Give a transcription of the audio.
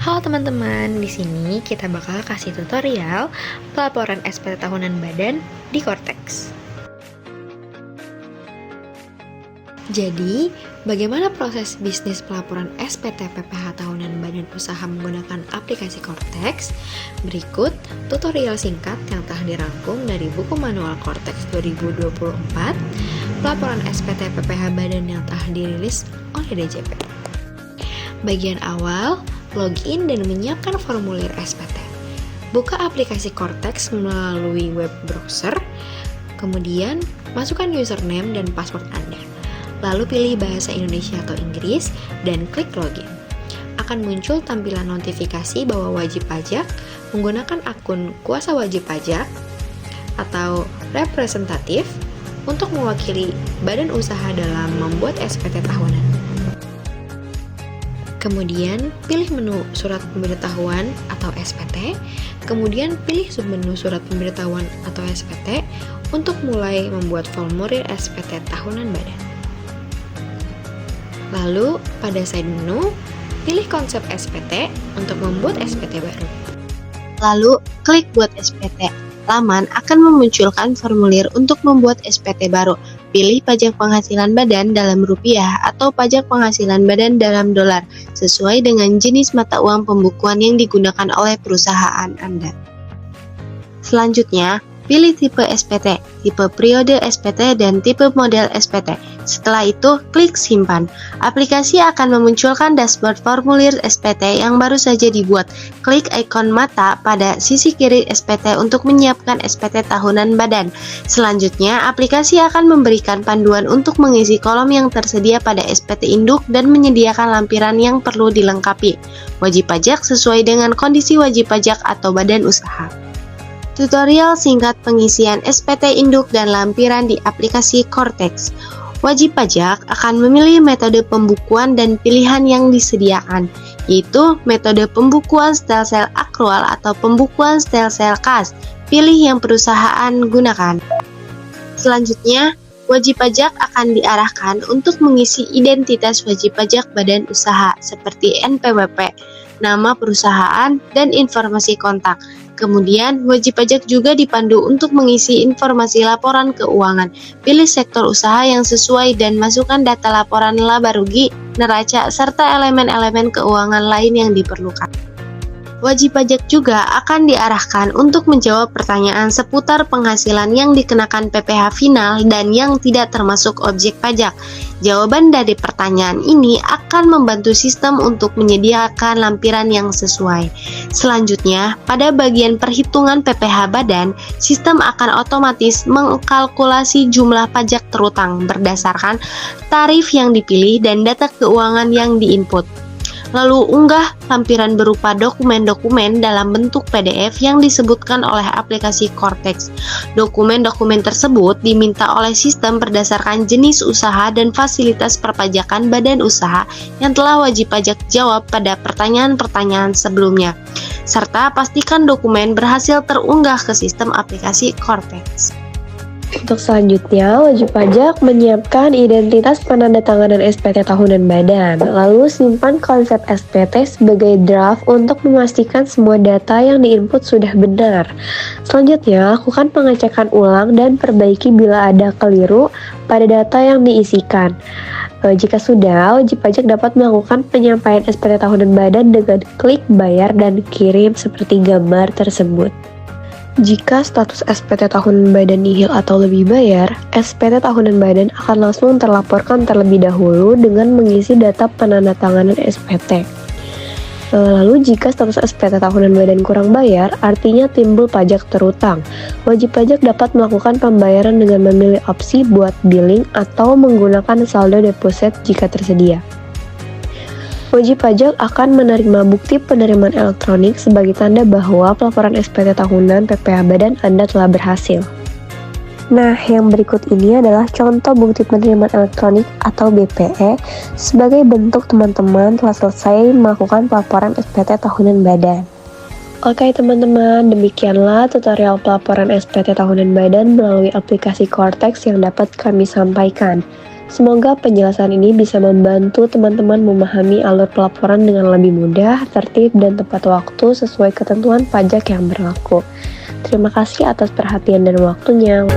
Halo teman-teman, di sini kita bakal kasih tutorial pelaporan SPT tahunan badan di Cortex. Jadi, bagaimana proses bisnis pelaporan SPT PPH tahunan badan usaha menggunakan aplikasi Cortex? Berikut tutorial singkat yang telah dirangkum dari buku manual Cortex 2024, pelaporan SPT PPH badan yang telah dirilis oleh DJP. Bagian awal, login dan menyiapkan formulir SPT. Buka aplikasi Cortex melalui web browser, kemudian masukkan username dan password Anda. Lalu pilih bahasa Indonesia atau Inggris dan klik login. Akan muncul tampilan notifikasi bahwa wajib pajak menggunakan akun kuasa wajib pajak atau representatif untuk mewakili badan usaha dalam membuat SPT tahunan. Kemudian pilih menu surat pemberitahuan atau SPT, kemudian pilih submenu surat pemberitahuan atau SPT untuk mulai membuat formulir SPT tahunan badan. Lalu pada side menu, pilih konsep SPT untuk membuat SPT baru. Lalu klik buat SPT. Laman akan memunculkan formulir untuk membuat SPT baru. Pilih pajak penghasilan badan dalam rupiah atau pajak penghasilan badan dalam dolar sesuai dengan jenis mata uang pembukuan yang digunakan oleh perusahaan Anda. Selanjutnya, pilih tipe SPT, tipe periode SPT, dan tipe model SPT. Setelah itu, klik simpan. Aplikasi akan memunculkan dashboard formulir SPT yang baru saja dibuat. Klik ikon mata pada sisi kiri SPT untuk menyiapkan SPT tahunan badan. Selanjutnya, aplikasi akan memberikan panduan untuk mengisi kolom yang tersedia pada SPT induk dan menyediakan lampiran yang perlu dilengkapi. Wajib pajak sesuai dengan kondisi wajib pajak atau badan usaha. Tutorial singkat pengisian SPT induk dan lampiran di aplikasi Cortex. Wajib pajak akan memilih metode pembukuan dan pilihan yang disediakan, yaitu metode pembukuan stelsel akrual atau pembukuan stelsel kas. Pilih yang perusahaan gunakan. Selanjutnya, wajib pajak akan diarahkan untuk mengisi identitas wajib pajak badan usaha seperti NPWP, nama perusahaan, dan informasi kontak. Kemudian, wajib pajak juga dipandu untuk mengisi informasi laporan keuangan. Pilih sektor usaha yang sesuai dan masukkan data laporan laba rugi, neraca, serta elemen-elemen keuangan lain yang diperlukan. Wajib pajak juga akan diarahkan untuk menjawab pertanyaan seputar penghasilan yang dikenakan PPh final dan yang tidak termasuk objek pajak. Jawaban dari pertanyaan ini akan membantu sistem untuk menyediakan lampiran yang sesuai. Selanjutnya, pada bagian perhitungan PPh badan, sistem akan otomatis mengkalkulasi jumlah pajak terutang berdasarkan tarif yang dipilih dan data keuangan yang diinput. Lalu unggah lampiran berupa dokumen-dokumen dalam bentuk PDF yang disebutkan oleh aplikasi Cortex. Dokumen-dokumen tersebut diminta oleh sistem berdasarkan jenis usaha dan fasilitas perpajakan badan usaha yang telah wajib pajak jawab pada pertanyaan-pertanyaan sebelumnya, serta pastikan dokumen berhasil terunggah ke sistem aplikasi Cortex. Untuk selanjutnya, wajib pajak menyiapkan identitas penandatanganan SPT tahunan badan, lalu simpan konsep SPT sebagai draft untuk memastikan semua data yang diinput sudah benar. Selanjutnya, lakukan pengecekan ulang dan perbaiki bila ada keliru pada data yang diisikan. Jika sudah, wajib pajak dapat melakukan penyampaian SPT tahunan badan dengan klik bayar dan kirim seperti gambar tersebut. Jika status SPT tahunan badan nihil atau lebih bayar, SPT tahunan badan akan langsung terlaporkan terlebih dahulu dengan mengisi data penandatanganan SPT. Lalu jika status SPT tahunan badan kurang bayar, artinya timbul pajak terutang. Wajib pajak dapat melakukan pembayaran dengan memilih opsi buat billing atau menggunakan saldo deposit jika tersedia. Wajib pajak akan menerima bukti penerimaan elektronik sebagai tanda bahwa pelaporan SPT tahunan PPh badan Anda telah berhasil. Nah, yang berikut ini adalah contoh bukti penerimaan elektronik atau BPE sebagai bentuk teman-teman telah selesai melakukan pelaporan SPT tahunan badan. Oke teman-teman, demikianlah tutorial pelaporan SPT tahunan badan melalui aplikasi Cortex yang dapat kami sampaikan. Semoga penjelasan ini bisa membantu teman-teman memahami alur pelaporan dengan lebih mudah, tertib, dan tepat waktu sesuai ketentuan pajak yang berlaku. Terima kasih atas perhatian dan waktunya.